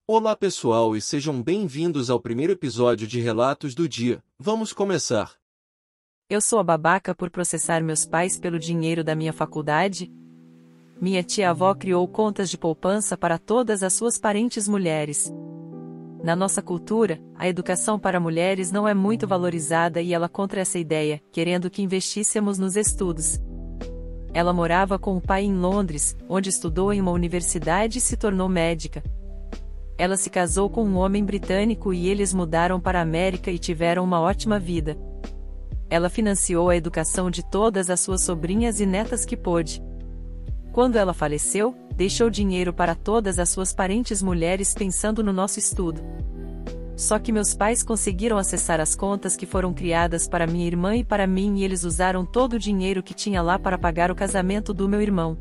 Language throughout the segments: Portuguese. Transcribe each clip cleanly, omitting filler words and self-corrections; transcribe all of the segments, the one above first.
Olá pessoal e sejam bem-vindos ao primeiro episódio de Relatos do Dia. Vamos começar. Eu sou a babaca por processar meus pais pelo dinheiro da minha faculdade? Minha tia-avó criou contas de poupança para todas as suas parentes mulheres. Na nossa cultura, a educação para mulheres não é muito valorizada e ela contra essa ideia, querendo que investíssemos nos estudos. Ela morava com o pai em Londres, onde estudou em uma universidade e se tornou médica. Ela se casou com um homem britânico e eles mudaram para a América e tiveram uma ótima vida. Ela financiou a educação de todas as suas sobrinhas e netas que pôde. Quando ela faleceu, deixou dinheiro para todas as suas parentes mulheres pensando no nosso estudo. Só que meus pais conseguiram acessar as contas que foram criadas para minha irmã e para mim e eles usaram todo o dinheiro que tinha lá para pagar o casamento do meu irmão.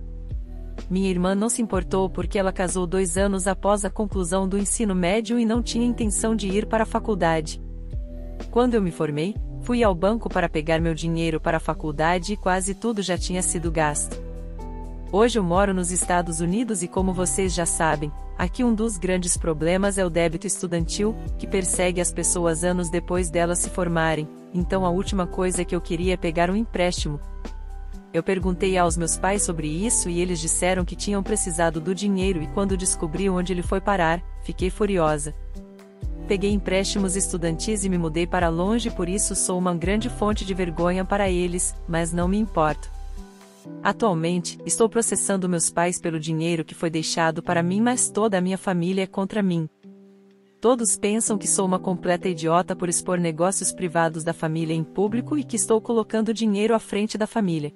Minha irmã não se importou porque ela casou 2 anos após a conclusão do ensino médio e não tinha intenção de ir para a faculdade. Quando eu me formei, fui ao banco para pegar meu dinheiro para a faculdade e quase tudo já tinha sido gasto. Hoje eu moro nos Estados Unidos e como vocês já sabem, aqui um dos grandes problemas é o débito estudantil, que persegue as pessoas anos depois delas se formarem, então a última coisa que eu queria é pegar um empréstimo. Eu perguntei aos meus pais sobre isso e eles disseram que tinham precisado do dinheiro e quando descobri onde ele foi parar, fiquei furiosa. Peguei empréstimos estudantis e me mudei para longe, por isso sou uma grande fonte de vergonha para eles, mas não me importo. Atualmente, estou processando meus pais pelo dinheiro que foi deixado para mim, mas toda a minha família é contra mim. Todos pensam que sou uma completa idiota por expor negócios privados da família em público e que estou colocando dinheiro à frente da família.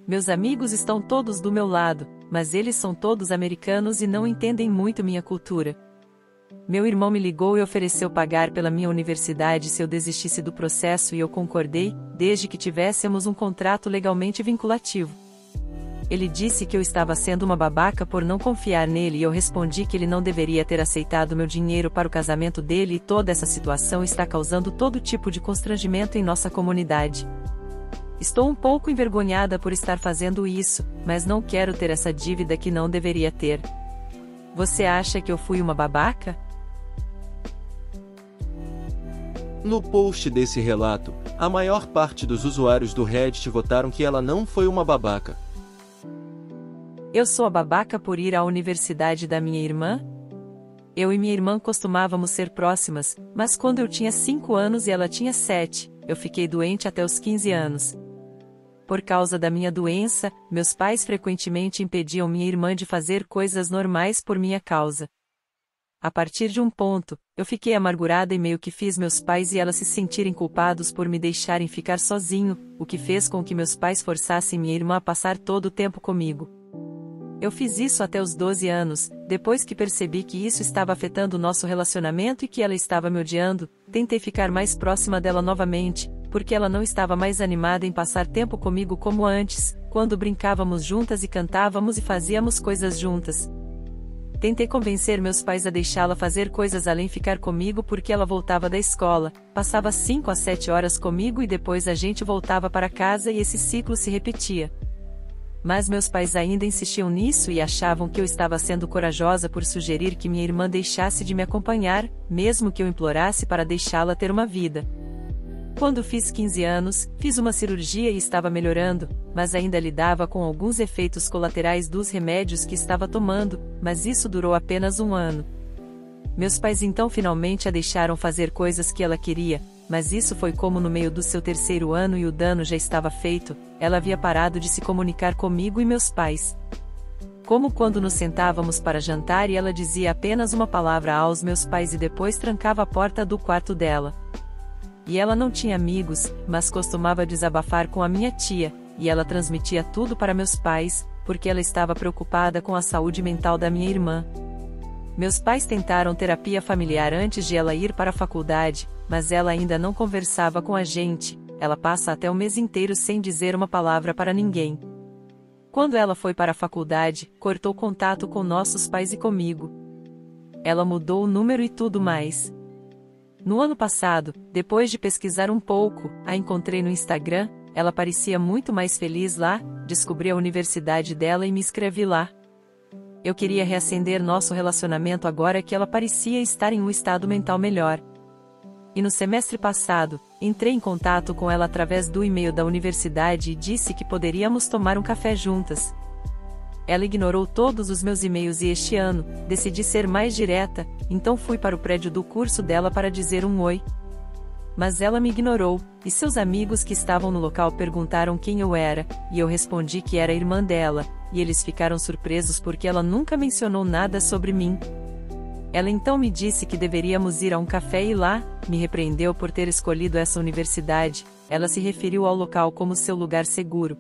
Meus amigos estão todos do meu lado, mas eles são todos americanos e não entendem muito minha cultura. Meu irmão me ligou e ofereceu pagar pela minha universidade se eu desistisse do processo e eu concordei, desde que tivéssemos um contrato legalmente vinculativo. Ele disse que eu estava sendo uma babaca por não confiar nele e eu respondi que ele não deveria ter aceitado meu dinheiro para o casamento dele e toda essa situação está causando todo tipo de constrangimento em nossa comunidade. Estou um pouco envergonhada por estar fazendo isso, mas não quero ter essa dívida que não deveria ter. Você acha que eu fui uma babaca? No post desse relato, a maior parte dos usuários do Reddit votaram que ela não foi uma babaca. Eu sou a babaca por ir à universidade da minha irmã? Eu e minha irmã costumávamos ser próximas, mas quando eu tinha 5 anos e ela tinha 7, eu fiquei doente até os 15 anos. Por causa da minha doença, meus pais frequentemente impediam minha irmã de fazer coisas normais por minha causa. A partir de um ponto, eu fiquei amargurada e meio que fiz meus pais e ela se sentirem culpados por me deixarem ficar sozinho, o que fez com que meus pais forçassem minha irmã a passar todo o tempo comigo. Eu fiz isso até os 12 anos, depois que percebi que isso estava afetando o nosso relacionamento e que ela estava me odiando, tentei ficar mais próxima dela novamente, porque ela não estava mais animada em passar tempo comigo como antes, quando brincávamos juntas e cantávamos e fazíamos coisas juntas. Tentei convencer meus pais a deixá-la fazer coisas além ficar comigo porque ela voltava da escola, passava 5 a 7 horas comigo e depois a gente voltava para casa e esse ciclo se repetia. Mas meus pais ainda insistiam nisso e achavam que eu estava sendo corajosa por sugerir que minha irmã deixasse de me acompanhar, mesmo que eu implorasse para deixá-la ter uma vida. Quando fiz 15 anos, fiz uma cirurgia e estava melhorando, mas ainda lidava com alguns efeitos colaterais dos remédios que estava tomando, mas isso durou apenas 1 ano. Meus pais então finalmente a deixaram fazer coisas que ela queria, mas isso foi como no meio do seu 3º ano e o dano já estava feito, ela havia parado de se comunicar comigo e meus pais. Como quando nos sentávamos para jantar e ela dizia apenas uma palavra aos meus pais e depois trancava a porta do quarto dela. E ela não tinha amigos, mas costumava desabafar com a minha tia, e ela transmitia tudo para meus pais, porque ela estava preocupada com a saúde mental da minha irmã. Meus pais tentaram terapia familiar antes de ela ir para a faculdade, mas ela ainda não conversava com a gente, ela passa até o mês inteiro sem dizer uma palavra para ninguém. Quando ela foi para a faculdade, cortou contato com nossos pais e comigo. Ela mudou o número e tudo mais. No ano passado, depois de pesquisar um pouco, a encontrei no Instagram, ela parecia muito mais feliz lá, descobri a universidade dela e me inscrevi lá. Eu queria reacender nosso relacionamento agora que ela parecia estar em um estado mental melhor. E no semestre passado, entrei em contato com ela através do e-mail da universidade e disse que poderíamos tomar um café juntas. Ela ignorou todos os meus e-mails e este ano, decidi ser mais direta, então fui para o prédio do curso dela para dizer um oi. Mas ela me ignorou, e seus amigos que estavam no local perguntaram quem eu era, e eu respondi que era a irmã dela, e eles ficaram surpresos porque ela nunca mencionou nada sobre mim. Ela então me disse que deveríamos ir a um café e lá, me repreendeu por ter escolhido essa universidade, ela se referiu ao local como seu lugar seguro.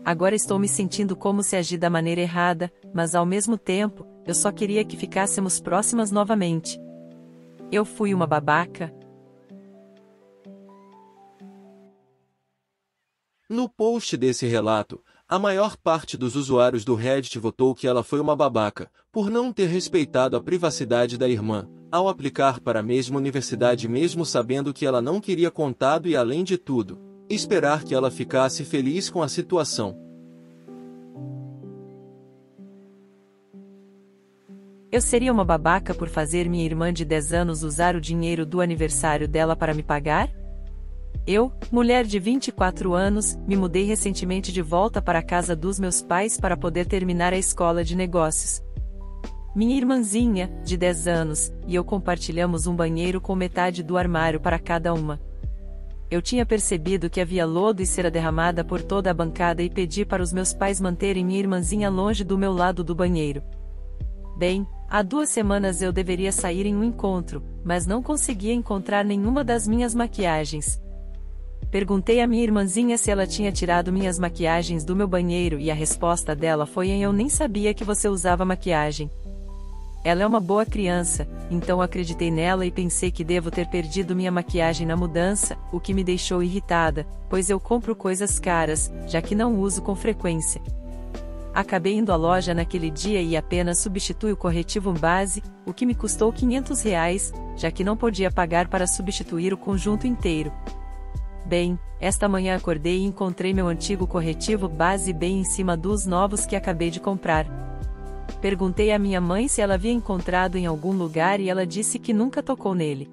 Agora estou me sentindo como se agi da maneira errada, mas ao mesmo tempo, eu só queria que ficássemos próximas novamente. Eu fui uma babaca? No post desse relato, a maior parte dos usuários do Reddit votou que ela foi uma babaca, por não ter respeitado a privacidade da irmã, ao aplicar para a mesma universidade mesmo sabendo que ela não queria contado e além de tudo, esperar que ela ficasse feliz com a situação. Eu seria uma babaca por fazer minha irmã de 10 anos usar o dinheiro do aniversário dela para me pagar? Eu, mulher de 24 anos, me mudei recentemente de volta para a casa dos meus pais para poder terminar a escola de negócios. Minha irmãzinha, de 10 anos, e eu compartilhamos um banheiro com metade do armário para cada uma. Eu tinha percebido que havia lodo e cera derramada por toda a bancada e pedi para os meus pais manterem minha irmãzinha longe do meu lado do banheiro. Bem, há 2 semanas eu deveria sair em um encontro, mas não conseguia encontrar nenhuma das minhas maquiagens. Perguntei à minha irmãzinha se ela tinha tirado minhas maquiagens do meu banheiro e a resposta dela foi eu nem sabia que você usava maquiagem. Ela é uma boa criança, então acreditei nela e pensei que devo ter perdido minha maquiagem na mudança, o que me deixou irritada, pois eu compro coisas caras, já que não uso com frequência. Acabei indo à loja naquele dia e apenas substitui o corretivo base, o que me custou R$500, já que não podia pagar para substituir o conjunto inteiro. Bem, esta manhã acordei e encontrei meu antigo corretivo base bem em cima dos novos que acabei de comprar. Perguntei à minha mãe se ela havia encontrado em algum lugar e ela disse que nunca tocou nele.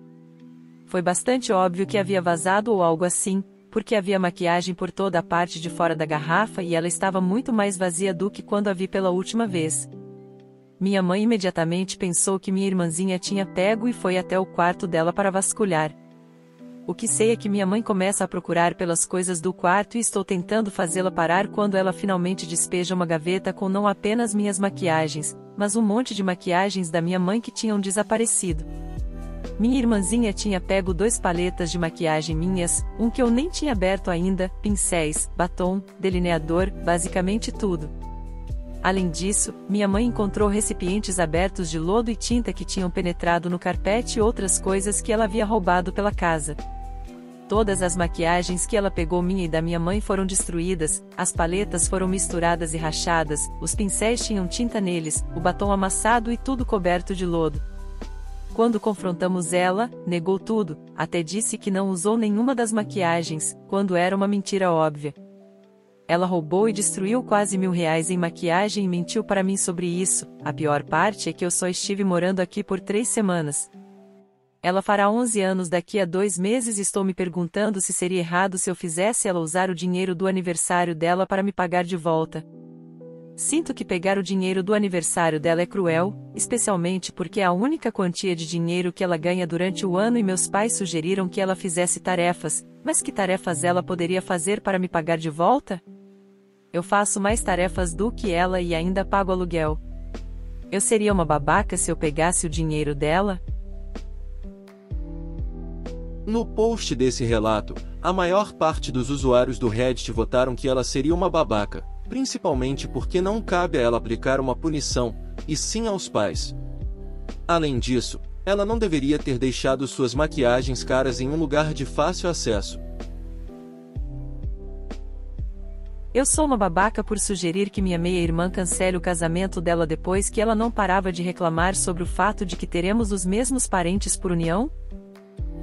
Foi bastante óbvio que havia vazado ou algo assim, porque havia maquiagem por toda a parte de fora da garrafa e ela estava muito mais vazia do que quando a vi pela última vez. Minha mãe imediatamente pensou que minha irmãzinha tinha pego e foi até o quarto dela para vasculhar. O que sei é que minha mãe começa a procurar pelas coisas do quarto e estou tentando fazê-la parar quando ela finalmente despeja uma gaveta com não apenas minhas maquiagens, mas um monte de maquiagens da minha mãe que tinham desaparecido. Minha irmãzinha tinha pego 2 paletas de maquiagem minhas, um que eu nem tinha aberto ainda, pincéis, batom, delineador, basicamente tudo. Além disso, minha mãe encontrou recipientes abertos de lodo e tinta que tinham penetrado no carpete e outras coisas que ela havia roubado pela casa. Todas as maquiagens que ela pegou minha e da minha mãe foram destruídas, as paletas foram misturadas e rachadas, os pincéis tinham tinta neles, o batom amassado e tudo coberto de lodo. Quando confrontamos ela, negou tudo, até disse que não usou nenhuma das maquiagens, quando era uma mentira óbvia. Ela roubou e destruiu quase R$1.000 em maquiagem e mentiu para mim sobre isso. A pior parte é que eu só estive morando aqui por 3 semanas. Ela fará 11 anos daqui a 2 meses e estou me perguntando se seria errado se eu fizesse ela usar o dinheiro do aniversário dela para me pagar de volta. Sinto que pegar o dinheiro do aniversário dela é cruel, especialmente porque é a única quantia de dinheiro que ela ganha durante o ano e meus pais sugeriram que ela fizesse tarefas, mas que tarefas ela poderia fazer para me pagar de volta? Eu faço mais tarefas do que ela e ainda pago aluguel. Eu seria uma babaca se eu pegasse o dinheiro dela? No post desse relato, a maior parte dos usuários do Reddit votaram que ela seria uma babaca, principalmente porque não cabe a ela aplicar uma punição, e sim aos pais. Além disso, ela não deveria ter deixado suas maquiagens caras em um lugar de fácil acesso. Eu sou uma babaca por sugerir que minha meia-irmã cancele o casamento dela depois que ela não parava de reclamar sobre o fato de que teremos os mesmos parentes por união?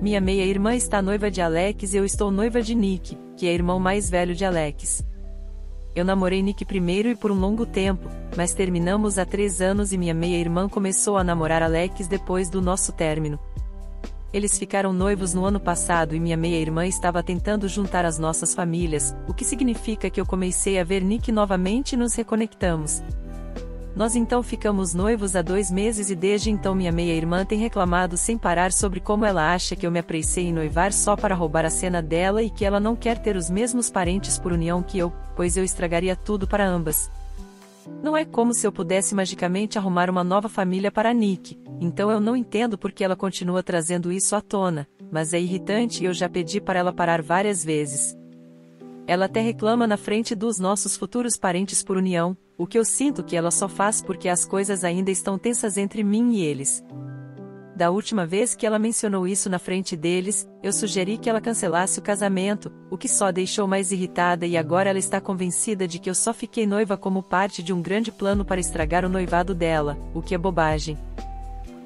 Minha meia-irmã está noiva de Alex e eu estou noiva de Nick, que é irmão mais velho de Alex. Eu namorei Nick primeiro e por um longo tempo, mas terminamos há 3 anos e minha meia-irmã começou a namorar Alex depois do nosso término. Eles ficaram noivos no ano passado e minha meia-irmã estava tentando juntar as nossas famílias, o que significa que eu comecei a ver Nick novamente e nos reconectamos. Nós então ficamos noivos há 2 meses e desde então minha meia-irmã tem reclamado sem parar sobre como ela acha que eu me apressei em noivar só para roubar a cena dela e que ela não quer ter os mesmos parentes por união que eu, pois eu estragaria tudo para ambas. Não é como se eu pudesse magicamente arrumar uma nova família para Nick, então eu não entendo por que ela continua trazendo isso à tona, mas é irritante e eu já pedi para ela parar várias vezes. Ela até reclama na frente dos nossos futuros parentes por união, o que eu sinto que ela só faz porque as coisas ainda estão tensas entre mim e eles. Da última vez que ela mencionou isso na frente deles, eu sugeri que ela cancelasse o casamento, o que só a deixou mais irritada e agora ela está convencida de que eu só fiquei noiva como parte de um grande plano para estragar o noivado dela, o que é bobagem.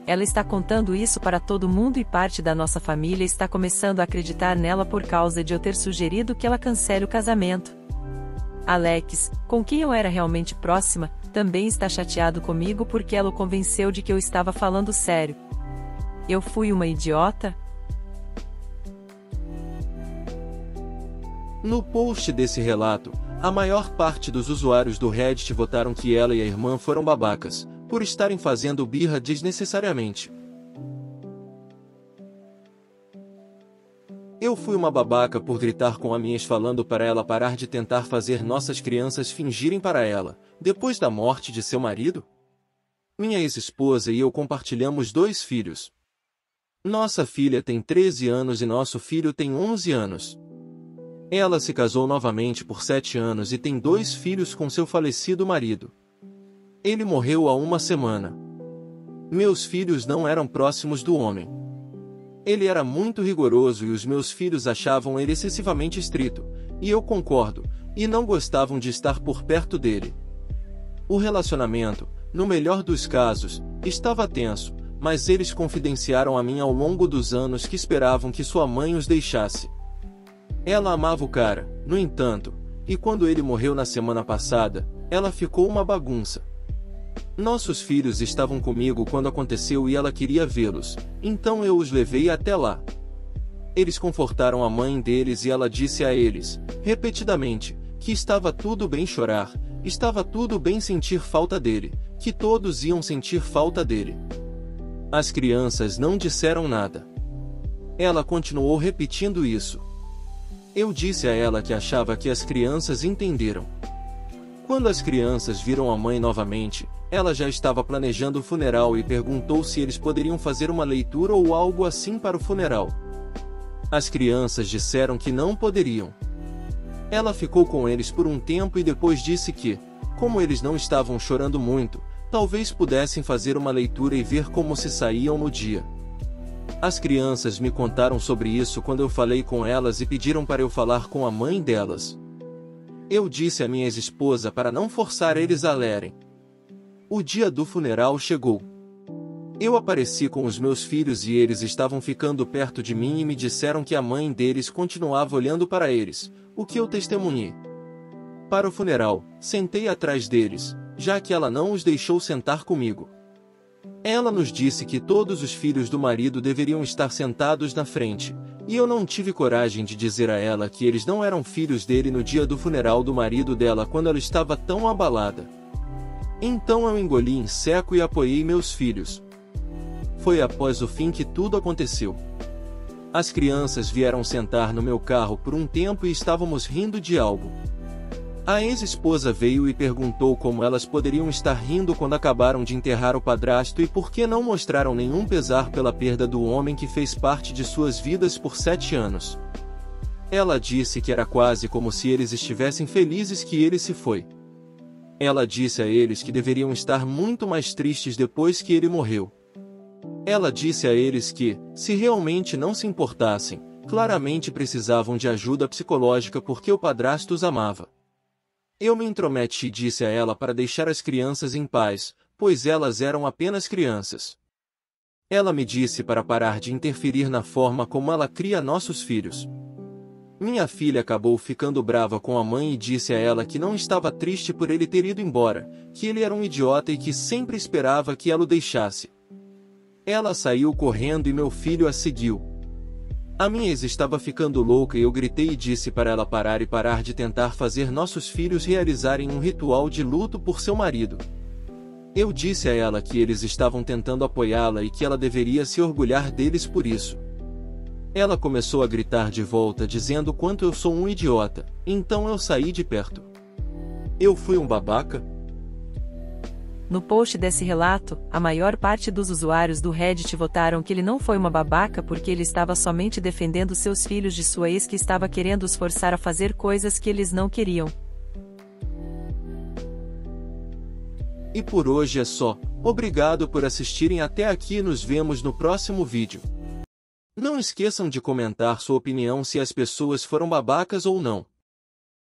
Ela está contando isso para todo mundo e parte da nossa família está começando a acreditar nela por causa de eu ter sugerido que ela cancele o casamento. Alex, com quem eu era realmente próxima, também está chateado comigo porque ela o convenceu de que eu estava falando sério. Eu fui uma idiota? No post desse relato, a maior parte dos usuários do Reddit votaram que ela e a irmã foram babacas, por estarem fazendo birra desnecessariamente. Eu fui uma babaca por gritar com a minha ex falando para ela parar de tentar fazer nossas crianças fingirem para ela, depois da morte de seu marido? Minha ex-esposa e eu compartilhamos 2 filhos. Nossa filha tem 13 anos e nosso filho tem 11 anos. Ela se casou novamente por 7 anos e tem 2 filhos com seu falecido marido. Ele morreu há 1 semana. Meus filhos não eram próximos do homem. Ele era muito rigoroso e os meus filhos achavam ele excessivamente estrito, e eu concordo, e não gostavam de estar por perto dele. O relacionamento, no melhor dos casos, estava tenso, mas eles confidenciaram a mim ao longo dos anos que esperavam que sua mãe os deixasse. Ela amava o cara, no entanto, e quando ele morreu na semana passada, ela ficou uma bagunça. Nossos filhos estavam comigo quando aconteceu e ela queria vê-los, então eu os levei até lá. Eles confortaram a mãe deles e ela disse a eles, repetidamente, que estava tudo bem chorar, estava tudo bem sentir falta dele, que todos iam sentir falta dele. As crianças não disseram nada. Ela continuou repetindo isso. Eu disse a ela que achava que as crianças entenderam. Quando as crianças viram a mãe novamente, ela já estava planejando o funeral e perguntou se eles poderiam fazer uma leitura ou algo assim para o funeral. As crianças disseram que não poderiam. Ela ficou com eles por um tempo e depois disse que, como eles não estavam chorando muito, talvez pudessem fazer uma leitura e ver como se saíam no dia. As crianças me contaram sobre isso quando eu falei com elas e pediram para eu falar com a mãe delas. Eu disse à minha ex-esposa para não forçar eles a lerem. O dia do funeral chegou. Eu apareci com os meus filhos e eles estavam ficando perto de mim e me disseram que a mãe deles continuava olhando para eles, o que eu testemunhei. Para o funeral, sentei atrás deles, já que ela não os deixou sentar comigo. Ela nos disse que todos os filhos do marido deveriam estar sentados na frente, e eu não tive coragem de dizer a ela que eles não eram filhos dele no dia do funeral do marido dela quando ela estava tão abalada. Então eu engoli em seco e apoiei meus filhos. Foi após o fim que tudo aconteceu. As crianças vieram sentar no meu carro por um tempo e estávamos rindo de algo. A ex-esposa veio e perguntou como elas poderiam estar rindo quando acabaram de enterrar o padrasto e por que não mostraram nenhum pesar pela perda do homem que fez parte de suas vidas por 7 anos. Ela disse que era quase como se eles estivessem felizes que ele se foi. Ela disse a eles que deveriam estar muito mais tristes depois que ele morreu. Ela disse a eles que, se realmente não se importassem, claramente precisavam de ajuda psicológica porque o padrasto os amava. Eu me intrometi e disse a ela para deixar as crianças em paz, pois elas eram apenas crianças. Ela me disse para parar de interferir na forma como ela cria nossos filhos. Minha filha acabou ficando brava com a mãe e disse a ela que não estava triste por ele ter ido embora, que ele era um idiota e que sempre esperava que ela o deixasse. Ela saiu correndo e meu filho a seguiu. A minha ex estava ficando louca e eu gritei e disse para ela parar e parar de tentar fazer nossos filhos realizarem um ritual de luto por seu marido. Eu disse a ela que eles estavam tentando apoiá-la e que ela deveria se orgulhar deles por isso. Ela começou a gritar de volta dizendo quanto eu sou um idiota, então eu saí de perto. Eu fui um babaca? No post desse relato, a maior parte dos usuários do Reddit votaram que ele não foi uma babaca porque ele estava somente defendendo seus filhos de sua ex que estava querendo os forçar a fazer coisas que eles não queriam. E por hoje é só. Obrigado por assistirem até aqui e nos vemos no próximo vídeo. Não esqueçam de comentar sua opinião se as pessoas foram babacas ou não.